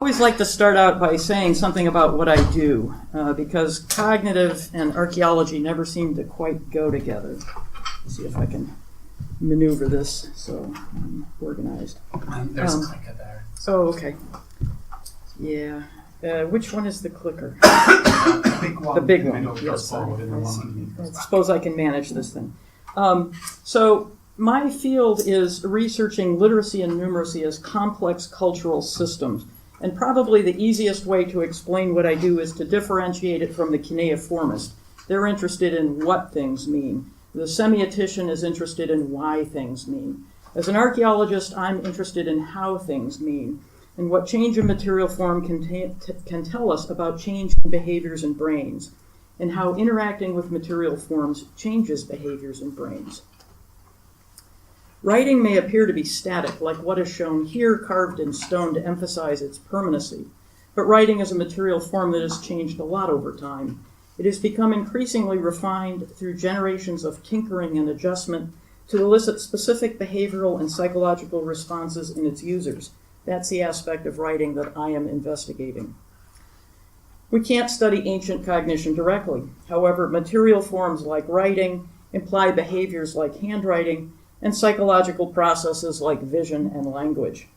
I always like to start out by saying something about what I do, because cognitive and archaeology never seem to quite go together. Let's see if I can maneuver this so I'm organized. There's a clicker there. Oh, okay. Yeah. Which one is the clicker? The big one. The big in the one. middle goes Yes, forward and the one underneath goes I back. suppose I can manage this thing. So my field is researching literacy and numeracy as complex cultural systems. And probably the easiest way to explain what I do is to differentiate it from the cuneiformist. They're interested in what things mean. The semiotician is interested in why things mean. As an archaeologist, I'm interested in how things mean and what change in material form can tell us about change in behaviors in brains, and how interacting with material forms changes behaviors in brains. Writing may appear to be static, like what is shown here carved in stone to emphasize its permanency, but writing is a material form that has changed a lot over time. It has become increasingly refined through generations of tinkering and adjustment to elicit specific behavioral and psychological responses in its users. That's the aspect of writing that I am investigating. We can't study ancient cognition directly. However, material forms like writing imply behaviors like handwriting and psychological processes like vision and language.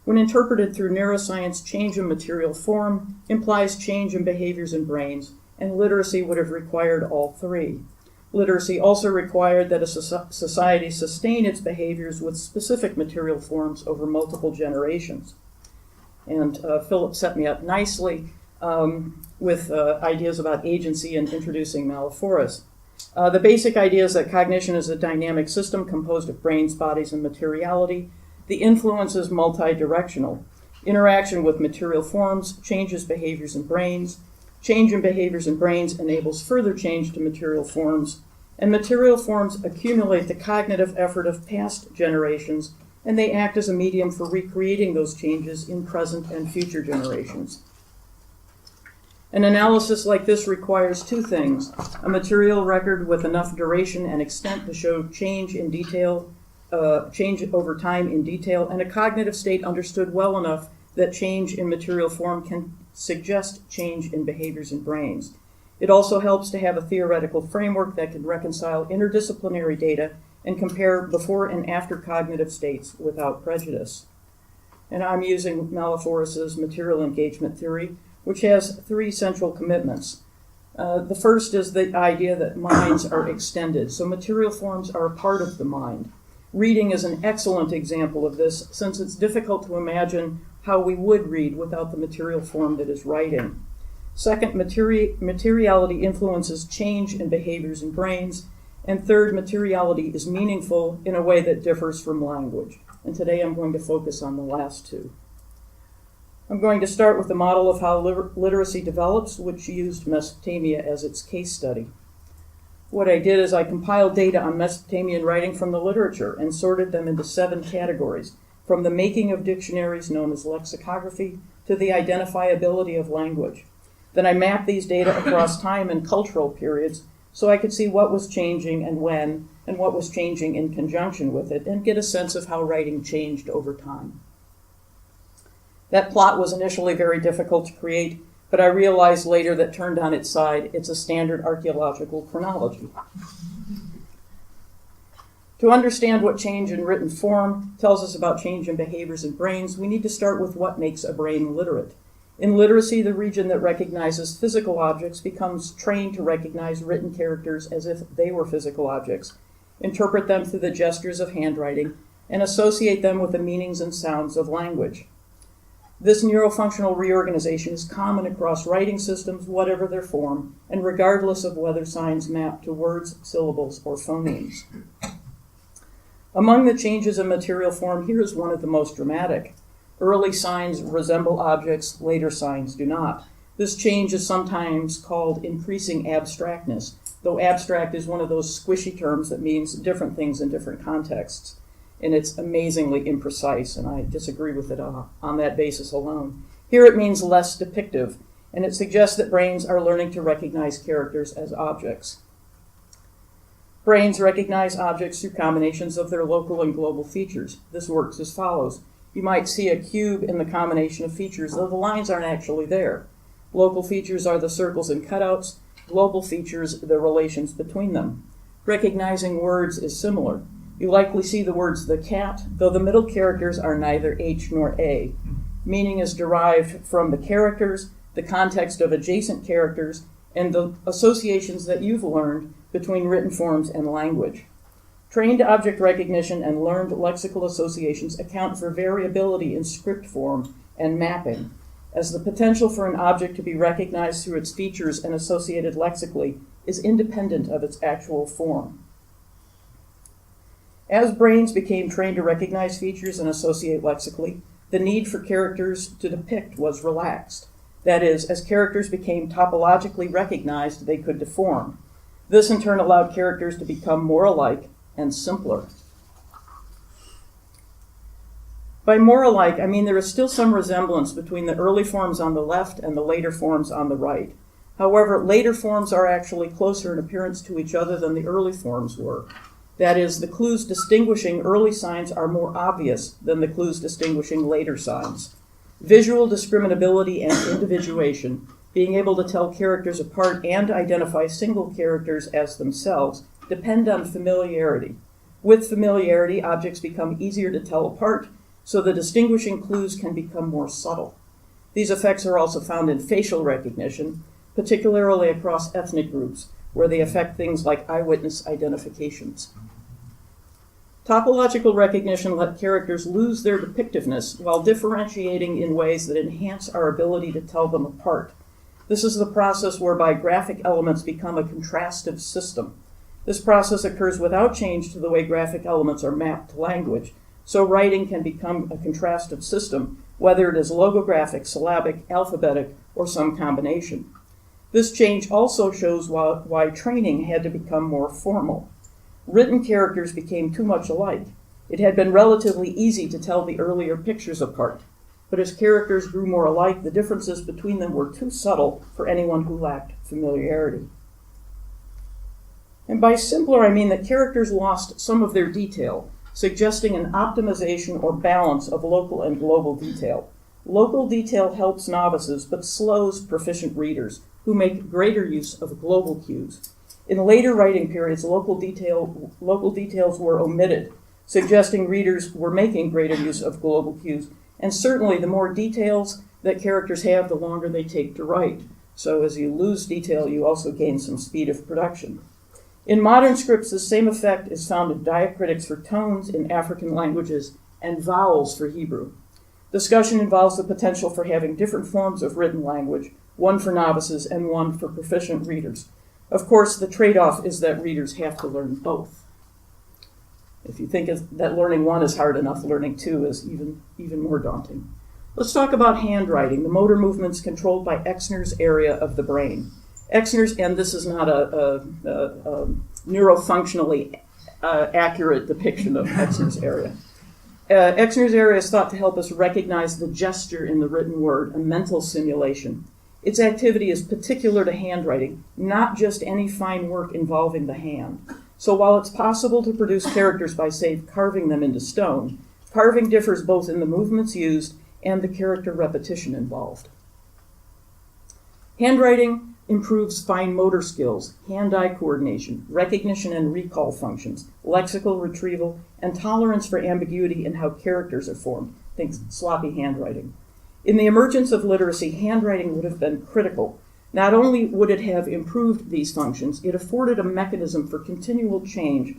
When interpreted through neuroscience, change in material form implies change in behaviors in brains, and literacy would have required all three. Literacy also required that a society sustain its behaviors with specific material forms over multiple generations. And Philip set me up nicely with ideas about agency and introducing Malaforis. The basic idea is that cognition is a dynamic system composed of brains, bodies, and materiality. The influence is multi-directional. Interaction with material forms changes behaviors in brains. Change in behaviors in brains enables further change to material forms. And material forms accumulate the cognitive effort of past generations, and they act as a medium for recreating those changes in present and future generations. An analysis like this requires two things: a material record with enough duration and extent to show change in detail, change over time in detail, and a cognitive state understood well enough that change in material form can suggest change in behaviors in brains. It also helps to have a theoretical framework that can reconcile interdisciplinary data and compare before and after cognitive states without prejudice. And I'm using Malaforis's material engagement theory, which has three central commitments. The first is the idea that minds are extended, so material forms are a part of the mind. Reading is an excellent example of this, since it's difficult to imagine how we would read without the material form that is writing. Second, materiality influences change in behaviors in brains. And third, materiality is meaningful in a way that differs from language. And today I'm going to focus on the last two. I'm going to start with the model of how literacy develops, which used Mesopotamia as its case study. What I did is I compiled data on Mesopotamian writing from the literature and sorted them into 7 categories, from the making of dictionaries known as lexicography to the identifiability of language. Then I mapped these data across time and cultural periods so I could see what was changing and when, and what was changing in conjunction with it, and get a sense of how writing changed over time. That plot was initially very difficult to create, but I realized later that turned on its side, it's a standard archaeological chronology. To understand what change in written form tells us about change in behaviors in brains, we need to start with what makes a brain literate. In literacy, the region that recognizes physical objects becomes trained to recognize written characters as if they were physical objects, interpret them through the gestures of handwriting, and associate them with the meanings and sounds of language. This neurofunctional reorganization is common across writing systems, whatever their form, and regardless of whether signs map to words, syllables, or phonemes. Among the changes in material form, here is one of the most dramatic. Early signs resemble objects, later signs do not. This change is sometimes called increasing abstractness, though abstract is one of those squishy terms that means different things in different contexts. And it's amazingly imprecise, and I disagree with it on that basis alone. Here it means less depictive, and it suggests that brains are learning to recognize characters as objects. Brains recognize objects through combinations of their local and global features. This works as follows. You might see a cube in the combination of features, though the lines aren't actually there. Local features are the circles and cutouts. Global features, the relations between them. Recognizing words is similar. You likely see the words the cat, though the middle characters are neither H nor A. Meaning is derived from the characters, the context of adjacent characters, and the associations that you've learned between written forms and language. Trained object recognition and learned lexical associations account for variability in script form and mapping, as the potential for an object to be recognized through its features and associated lexically is independent of its actual form. As brains became trained to recognize features and associate lexically, the need for characters to depict was relaxed. That is, as characters became topologically recognized, they could deform. This in turn allowed characters to become more alike and simpler. By more alike, I mean there is still some resemblance between the early forms on the left and the later forms on the right. However, later forms are actually closer in appearance to each other than the early forms were. That is, the clues distinguishing early signs are more obvious than the clues distinguishing later signs. Visual discriminability and individuation, being able to tell characters apart and identify single characters as themselves, depend on familiarity. With familiarity, objects become easier to tell apart, so the distinguishing clues can become more subtle. These effects are also found in facial recognition, particularly across ethnic groups, where they affect things like eyewitness identifications. Topological recognition let characters lose their depictiveness while differentiating in ways that enhance our ability to tell them apart. This is the process whereby graphic elements become a contrastive system. This process occurs without change to the way graphic elements are mapped to language, so writing can become a contrastive system, whether it is logographic, syllabic, alphabetic, or some combination. This change also shows why training had to become more formal. Written characters became too much alike. It had been relatively easy to tell the earlier pictures apart, but as characters grew more alike, the differences between them were too subtle for anyone who lacked familiarity. And by simpler, I mean that characters lost some of their detail, suggesting an optimization or balance of local and global detail. Local detail helps novices, but slows proficient readers, who make greater use of global cues. In later writing periods, local details were omitted, suggesting readers were making greater use of global cues. And certainly, the more details that characters have, the longer they take to write. So as you lose detail, you also gain some speed of production. In modern scripts, the same effect is found in diacritics for tones in African languages and vowels for Hebrew. Discussion involves the potential for having different forms of written language, one for novices and one for proficient readers. Of course, the trade-off is that readers have to learn both. If you think that learning one is hard enough, learning two is even more daunting. Let's talk about handwriting, the motor movements controlled by Exner's area of the brain. Exner's, and this is not a neurofunctionally accurate depiction of Exner's area. Exner's area is thought to help us recognize the gesture in the written word, a mental simulation. Its activity is particular to handwriting, not just any fine work involving the hand. So while it's possible to produce characters by, say, carving them into stone, carving differs both in the movements used and the character repetition involved. Handwriting improves fine motor skills, hand-eye coordination, recognition and recall functions, lexical retrieval, and tolerance for ambiguity in how characters are formed. Think sloppy handwriting. In the emergence of literacy, handwriting would have been critical. Not only would it have improved these functions, it afforded a mechanism for continual change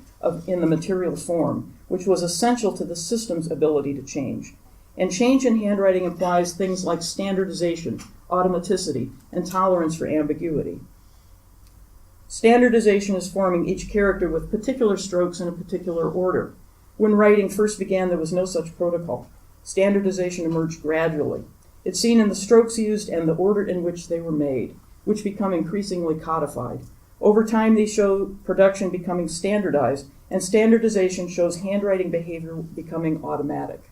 in the material form, which was essential to the system's ability to change. And change in handwriting implies things like standardization, automaticity, and tolerance for ambiguity. Standardization is forming each character with particular strokes in a particular order. When writing first began, there was no such protocol. Standardization emerged gradually. It's seen in the strokes used and the order in which they were made, which become increasingly codified. Over time, these show production becoming standardized, and standardization shows handwriting behavior becoming automatic.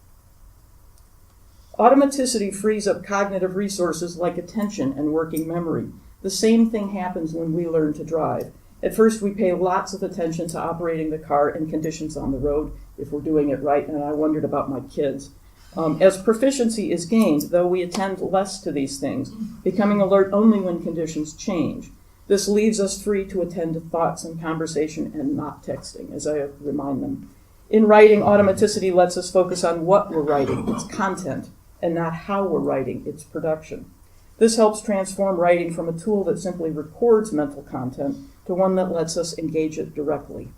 Automaticity frees up cognitive resources like attention and working memory. The same thing happens when we learn to drive. At first, we pay lots of attention to operating the car and conditions on the road, if we're doing it right, and I wondered about my kids. As proficiency is gained, though we attend less to these things, becoming alert only when conditions change. This leaves us free to attend to thoughts and conversation and not texting, as I remind them. In writing, automaticity lets us focus on what we're writing, its content, and not how we're writing, its production. This helps transform writing from a tool that simply records mental content to one that lets us engage it directly.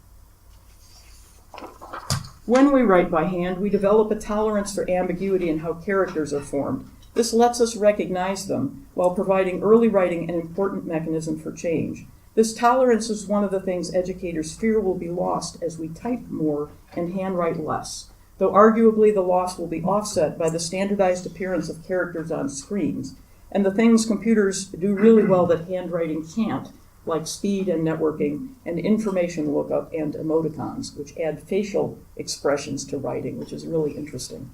When we write by hand, we develop a tolerance for ambiguity in how characters are formed. This lets us recognize them while providing early writing an important mechanism for change. This tolerance is one of the things educators fear will be lost as we type more and handwrite less, though arguably the loss will be offset by the standardized appearance of characters on screens, and the things computers do really well that handwriting can't, like speed and networking and information lookup and emoticons, which add facial expressions to writing, which is really interesting.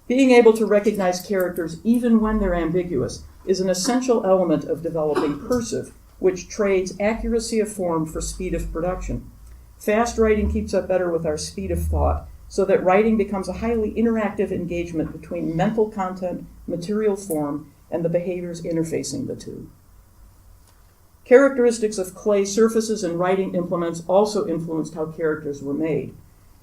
Being able to recognize characters even when they're ambiguous is an essential element of developing cursive, which trades accuracy of form for speed of production. Fast writing keeps up better with our speed of thought, so that writing becomes a highly interactive engagement between mental content, material form, and the behaviors interfacing the two. Characteristics of clay surfaces and writing implements also influenced how characters were made.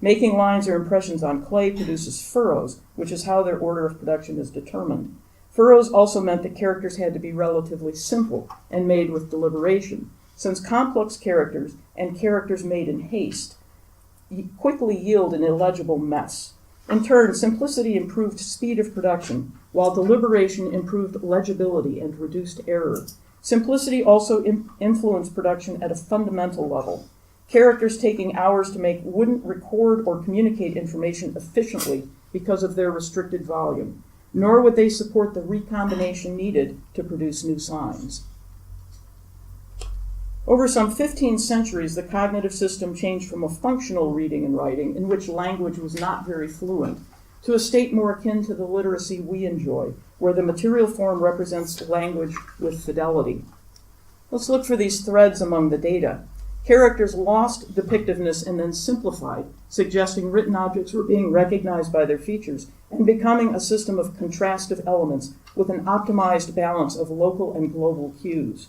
Making lines or impressions on clay produces furrows, which is how their order of production is determined. Furrows also meant that characters had to be relatively simple and made with deliberation, since complex characters and characters made in haste quickly yield an illegible mess. In turn, simplicity improved speed of production, while deliberation improved legibility and reduced error. Simplicity also influenced production at a fundamental level. Characters taking hours to make wouldn't record or communicate information efficiently because of their restricted volume, nor would they support the recombination needed to produce new signs. Over some 15 centuries, the cognitive system changed from a functional reading and writing, in which language was not very fluent, to a state more akin to the literacy we enjoy, where the material form represents language with fidelity. Let's look for these threads among the data. Characters lost depictiveness and then simplified, suggesting written objects were being recognized by their features and becoming a system of contrastive elements with an optimized balance of local and global cues.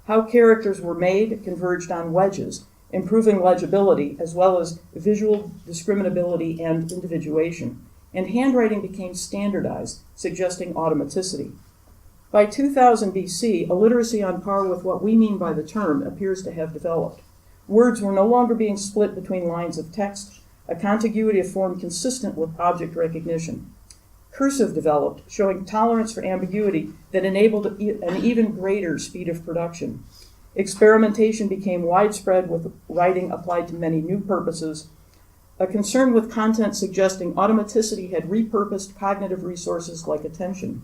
How characters were made converged on wedges, improving legibility as well as visual discriminability and individuation, and handwriting became standardized, suggesting automaticity. By 2000 BC, a literacy on par with what we mean by the term appears to have developed. Words were no longer being split between lines of text, a contiguity of form consistent with object recognition. Cursive developed, showing tolerance for ambiguity that enabled an even greater speed of production. Experimentation became widespread with writing applied to many new purposes. A concern with content suggesting automaticity had repurposed cognitive resources like attention.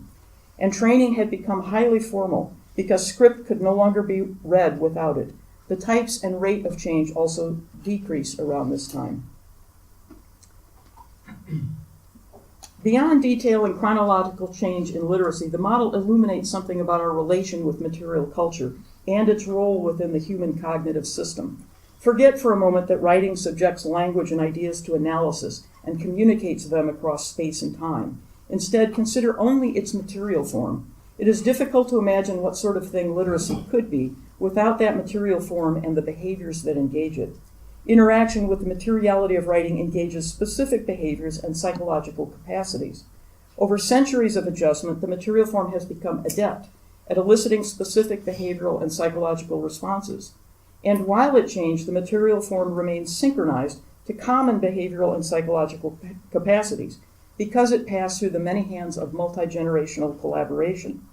And training had become highly formal because script could no longer be read without it. The types and rate of change also decrease around this time. Beyond detailing chronological change in literacy, the model illuminates something about our relation with material culture and its role within the human cognitive system. Forget for a moment that writing subjects language and ideas to analysis and communicates them across space and time. Instead, consider only its material form. It is difficult to imagine what sort of thing literacy could be without that material form and the behaviors that engage it. Interaction with the materiality of writing engages specific behaviors and psychological capacities. Over centuries of adjustment, the material form has become adept at eliciting specific behavioral and psychological responses. And while it changed, the material form remains synchronized to common behavioral and psychological capacities because it passed through the many hands of multi-generational collaboration.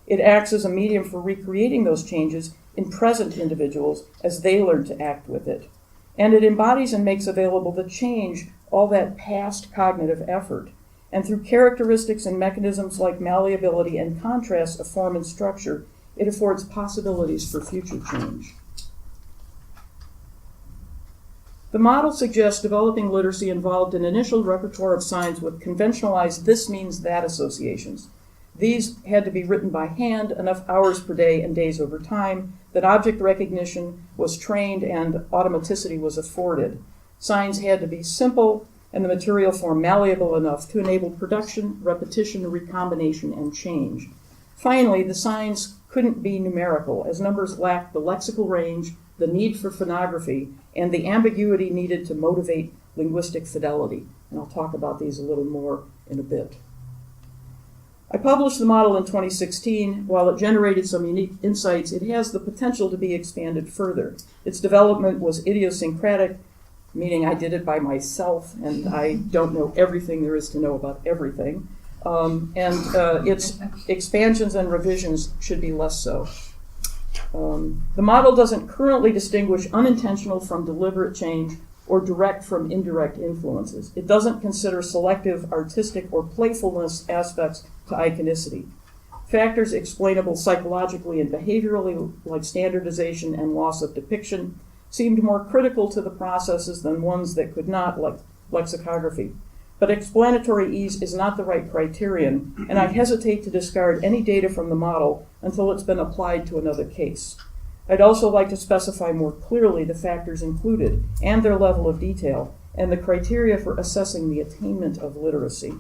It acts as a medium for recreating those changes in present individuals as they learn to act with it. And it embodies and makes available the change, all that past cognitive effort. And through characteristics and mechanisms like malleability and contrast of form and structure, it affords possibilities for future change. The model suggests developing literacy involved an initial repertoire of signs with conventionalized this means that associations. These had to be written by hand enough hours per day and days over time that object recognition was trained and automaticity was afforded. Signs had to be simple and the material form malleable enough to enable production, repetition, recombination, and change. Finally, the signs couldn't be numerical, as numbers lacked the lexical range, the need for phonography, and the ambiguity needed to motivate linguistic fidelity. And I'll talk about these a little more in a bit. I published the model in 2016. While it generated some unique insights, it has the potential to be expanded further. Its development was idiosyncratic, meaning I did it by myself, and I don't know everything there is to know about everything. Its expansions and revisions should be less so. The model doesn't currently distinguish unintentional from deliberate change or direct from indirect influences. It doesn't consider selective, artistic, or playfulness aspects to iconicity. Factors explainable psychologically and behaviorally, like standardization and loss of depiction, seemed more critical to the processes than ones that could not, like lexicography. But explanatory ease is not the right criterion, and I hesitate to discard any data from the model until it's been applied to another case. I'd also like to specify more clearly the factors included and their level of detail, and the criteria for assessing the attainment of literacy.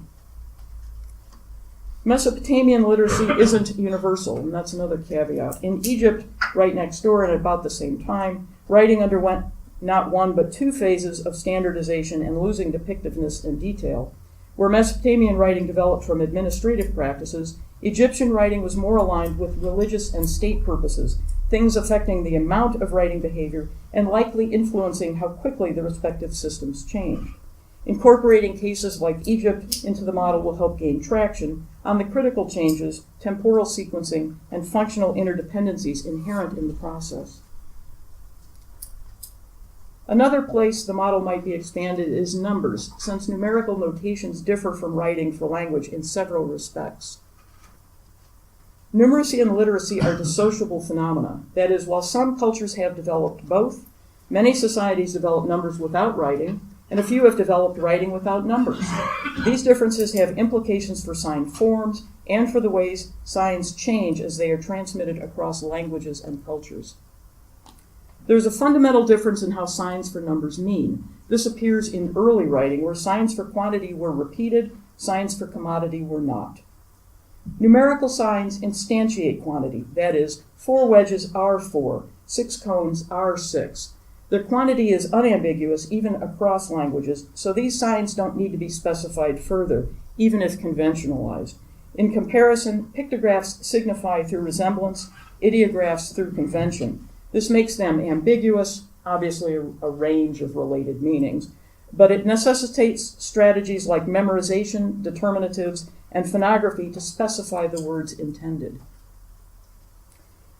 Mesopotamian literacy isn't universal, and that's another caveat. In Egypt, right next door and at about the same time, writing underwent not one but two phases of standardization and losing depictiveness and detail. Where Mesopotamian writing developed from administrative practices, Egyptian writing was more aligned with religious and state purposes, things affecting the amount of writing behavior and likely influencing how quickly the respective systems changed. Incorporating cases like Egypt into the model will help gain traction on the critical changes, temporal sequencing, and functional interdependencies inherent in the process. Another place the model might be expanded is numbers, since numerical notations differ from writing for language in several respects. Numeracy and literacy are dissociable phenomena. That is, while some cultures have developed both, many societies develop numbers without writing, and a few have developed writing without numbers. These differences have implications for sign forms and for the ways signs change as they are transmitted across languages and cultures. There's a fundamental difference in how signs for numbers mean. This appears in early writing, where signs for quantity were repeated, signs for commodity were not. Numerical signs instantiate quantity. That is, 4 wedges are 4, 6 cones are 6. Their quantity is unambiguous even across languages, so these signs don't need to be specified further, even if conventionalized. In comparison, pictographs signify through resemblance, ideographs through convention. This makes them ambiguous, obviously a range of related meanings, but it necessitates strategies like memorization, determinatives, and phonography to specify the words intended.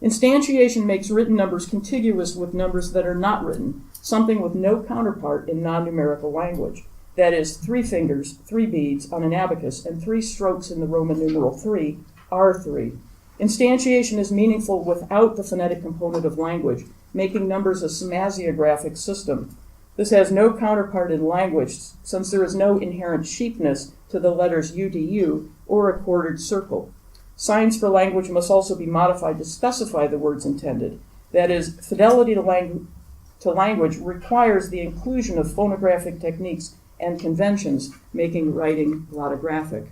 Instantiation makes written numbers contiguous with numbers that are not written, something with no counterpart in non-numerical language. That is, 3 fingers, 3 beads on an abacus, and 3 strokes in the Roman numeral 3 are 3. Instantiation is meaningful without the phonetic component of language, making numbers a semasiographic system. This has no counterpart in language, since there is no inherent sheepness to the letters U to U or a quartered circle. Signs for language must also be modified to specify the words intended. That is, fidelity to language requires the inclusion of phonographic techniques and conventions, making writing lottographic.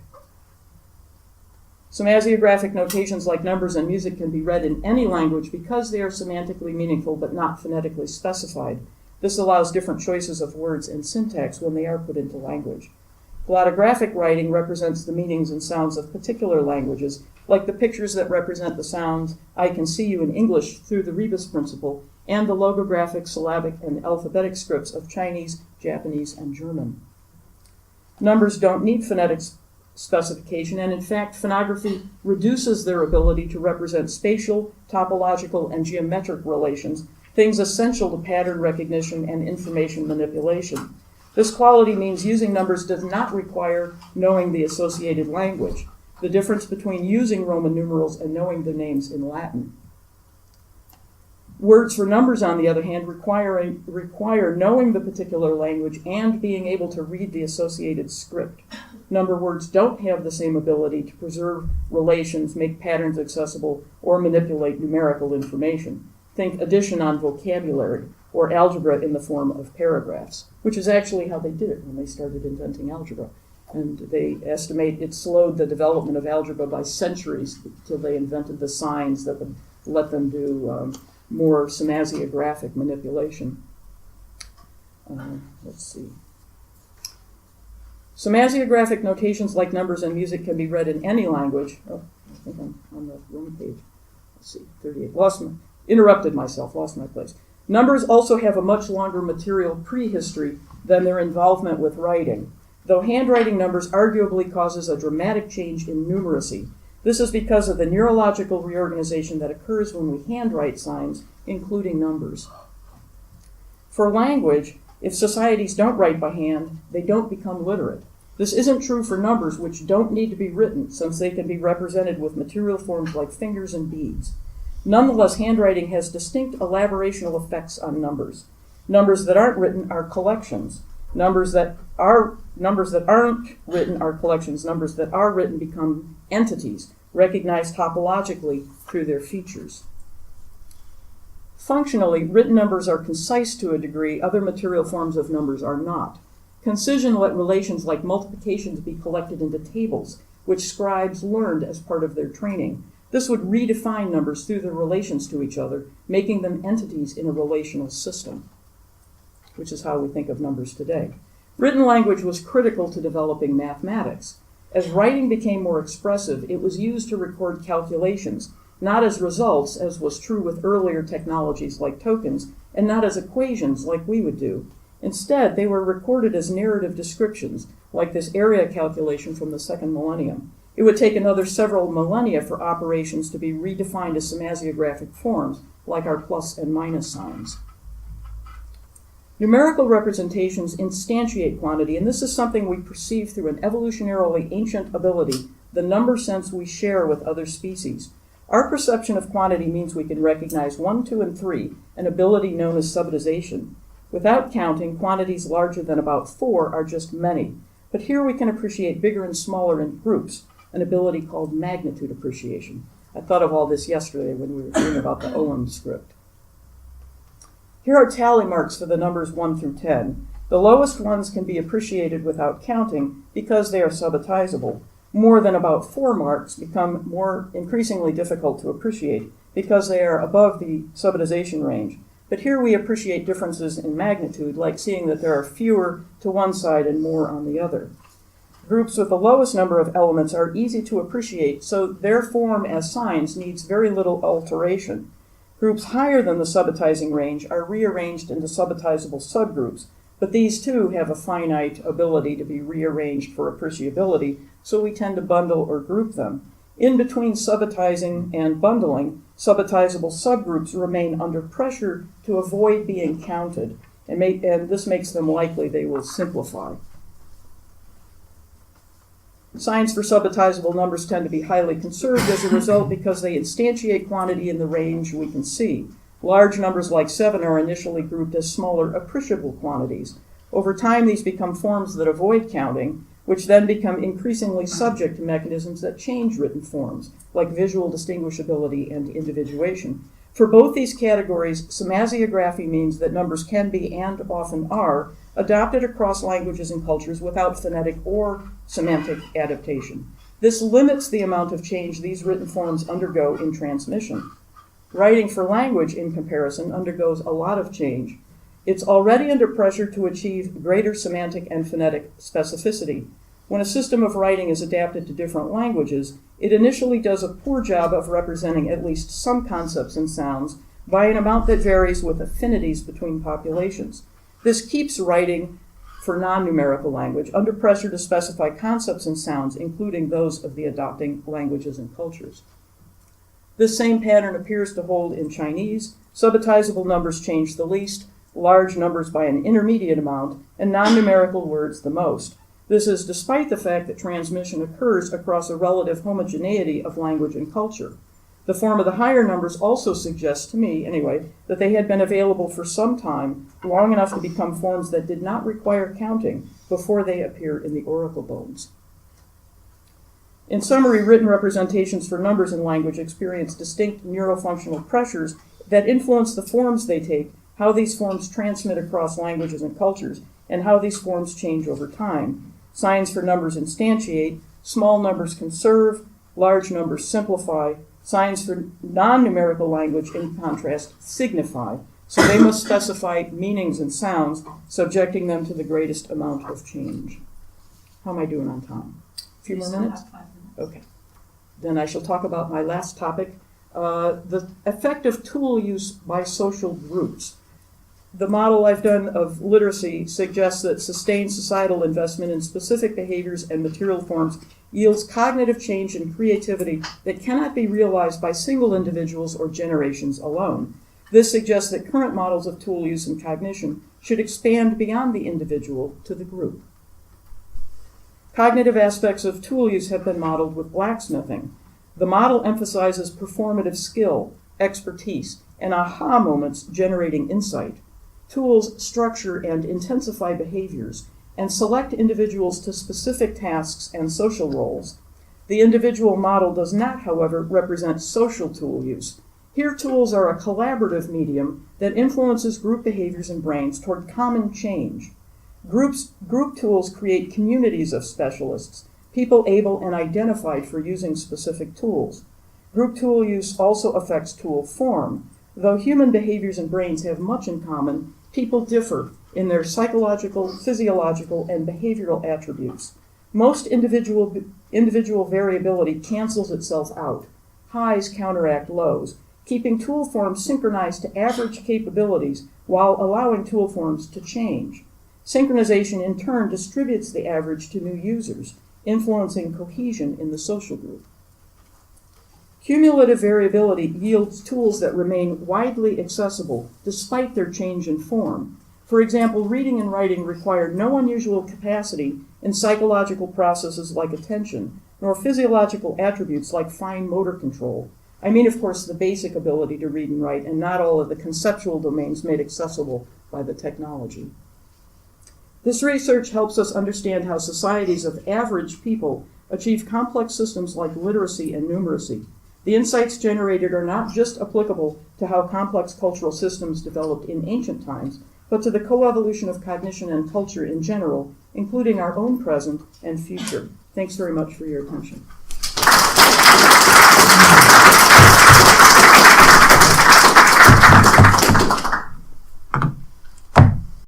Semasiographic notations like numbers and music can be read in any language because they are semantically meaningful but not phonetically specified. This allows different choices of words and syntax when they are put into language. Glottographic writing represents the meanings and sounds of particular languages, like the pictures that represent the sounds "I can see you" in English through the rebus principle, and the logographic, syllabic, and alphabetic scripts of Chinese, Japanese, and German. Numbers don't need phonetic specification, and in fact, phonography reduces their ability to represent spatial, topological, and geometric relations, things essential to pattern recognition and information manipulation. This quality means using numbers does not require knowing the associated language, the difference between using Roman numerals and knowing the names in Latin. Words for numbers, on the other hand, require knowing the particular language and being able to read the associated script. Number words don't have the same ability to preserve relations, make patterns accessible, or manipulate numerical information. Think addition on vocabulary, or algebra in the form of paragraphs, which is actually how they did it when they started inventing algebra. And they estimate it slowed the development of algebra by centuries until they invented the signs that would let them do more semasiographic manipulation. Let's see. Semasiographic notations like numbers and music can be read in any language. Oh, I think I'm on the wrong page. Let's see, 38. Interrupted myself, lost my place. Numbers also have a much longer material prehistory than their involvement with writing, though handwriting numbers arguably causes a dramatic change in numeracy. This is because of the neurological reorganization that occurs when we handwrite signs, including numbers. For language, if societies don't write by hand, they don't become literate. This isn't true for numbers, which don't need to be written, since they can be represented with material forms like fingers and beads. Nonetheless, handwriting has distinct elaborational effects on numbers. Numbers that aren't written are collections. Numbers that aren't written are collections. Numbers that are written become entities, recognized topologically through their features. Functionally, written numbers are concise to a degree other material forms of numbers are not. Concision let relations like multiplications be collected into tables, which scribes learned as part of their training. This would redefine numbers through their relations to each other, making them entities in a relational system, which is how we think of numbers today. Written language was critical to developing mathematics. As writing became more expressive, it was used to record calculations, not as results, as was true with earlier technologies like tokens, and not as equations like we would do. Instead, they were recorded as narrative descriptions, like this area calculation from the second millennium. It would take another several millennia for operations to be redefined as semasiographic forms, like our plus and minus signs. Numerical representations instantiate quantity, and this is something we perceive through an evolutionarily ancient ability, the number sense we share with other species. Our perception of quantity means we can recognize 1, 2, and 3, an ability known as subitization. Without counting, quantities larger than about 4 are just many. But here we can appreciate bigger and smaller in groups, an ability called magnitude appreciation. I thought of all this yesterday when we were reading about the Owen script. Here are tally marks for the numbers 1 through 10. The lowest ones can be appreciated without counting because they are subitizable. More than about 4 marks become more increasingly difficult to appreciate because they are above the subitization range. But here we appreciate differences in magnitude, like seeing that there are fewer to one side and more on the other. Groups with the lowest number of elements are easy to appreciate, so their form as signs needs very little alteration. Groups higher than the subitizing range are rearranged into subitizable subgroups, but these too have a finite ability to be rearranged for appreciability, so we tend to bundle or group them. In between subitizing and bundling, subitizable subgroups remain under pressure to avoid being counted, and this makes them likely they will simplify. Signs for subitizable numbers tend to be highly conserved as a result because they instantiate quantity in the range we can see. Large numbers like 7 are initially grouped as smaller appreciable quantities. Over time, these become forms that avoid counting, which then become increasingly subject to mechanisms that change written forms, like visual distinguishability and individuation. For both these categories, semasiography means that numbers can be, and often are, adopted across languages and cultures without phonetic or semantic adaptation. This limits the amount of change these written forms undergo in transmission. Writing for language, in comparison, undergoes a lot of change. It's already under pressure to achieve greater semantic and phonetic specificity. When a system of writing is adapted to different languages, it initially does a poor job of representing at least some concepts and sounds by an amount that varies with affinities between populations. This keeps writing for non-numerical language under pressure to specify concepts and sounds, including those of the adopting languages and cultures. This same pattern appears to hold in Chinese. Subitizable numbers change the least, large numbers by an intermediate amount, and non-numerical words the most. This is despite the fact that transmission occurs across a relative homogeneity of language and culture. The form of the higher numbers also suggests, to me anyway, that they had been available for some time, long enough to become forms that did not require counting before they appear in the oracle bones. In summary, written representations for numbers in language experience distinct neurofunctional pressures that influence the forms they take how these forms transmit across languages and cultures, and how these forms change over time. Signs for numbers instantiate, small numbers conserve, large numbers simplify. Signs for non-numerical language, in contrast, signify. So they must specify meanings and sounds, subjecting them to the greatest amount of change. How am I doing on time? A few more minutes? Okay. Then I shall talk about my last topic, the effect of tool use by social groups. The model I've done of literacy suggests that sustained societal investment in specific behaviors and material forms yields cognitive change and creativity that cannot be realized by single individuals or generations alone. This suggests that current models of tool use and cognition should expand beyond the individual to the group. Cognitive aspects of tool use have been modeled with blacksmithing. The model emphasizes performative skill, expertise, and aha moments generating insight. Tools structure and intensify behaviors and select individuals to specific tasks and social roles. The individual model does not, however, represent social tool use. Here, tools are a collaborative medium that influences group behaviors and brains toward common change. Group tools create communities of specialists, people able and identified for using specific tools. Group tool use also affects tool form. Though human behaviors and brains have much in common, people differ in their psychological, physiological, and behavioral attributes. Most individual variability cancels itself out. Highs counteract lows, keeping tool forms synchronized to average capabilities while allowing tool forms to change. Synchronization, in turn, distributes the average to new users, influencing cohesion in the social group. Cumulative variability yields tools that remain widely accessible despite their change in form. For example, reading and writing required no unusual capacity in psychological processes like attention, nor physiological attributes like fine motor control. I mean, of course, the basic ability to read and write, and not all of the conceptual domains made accessible by the technology. This research helps us understand how societies of average people achieve complex systems like literacy and numeracy. The insights generated are not just applicable to how complex cultural systems developed in ancient times, but to the coevolution of cognition and culture in general, including our own present and future. Thanks very much for your attention.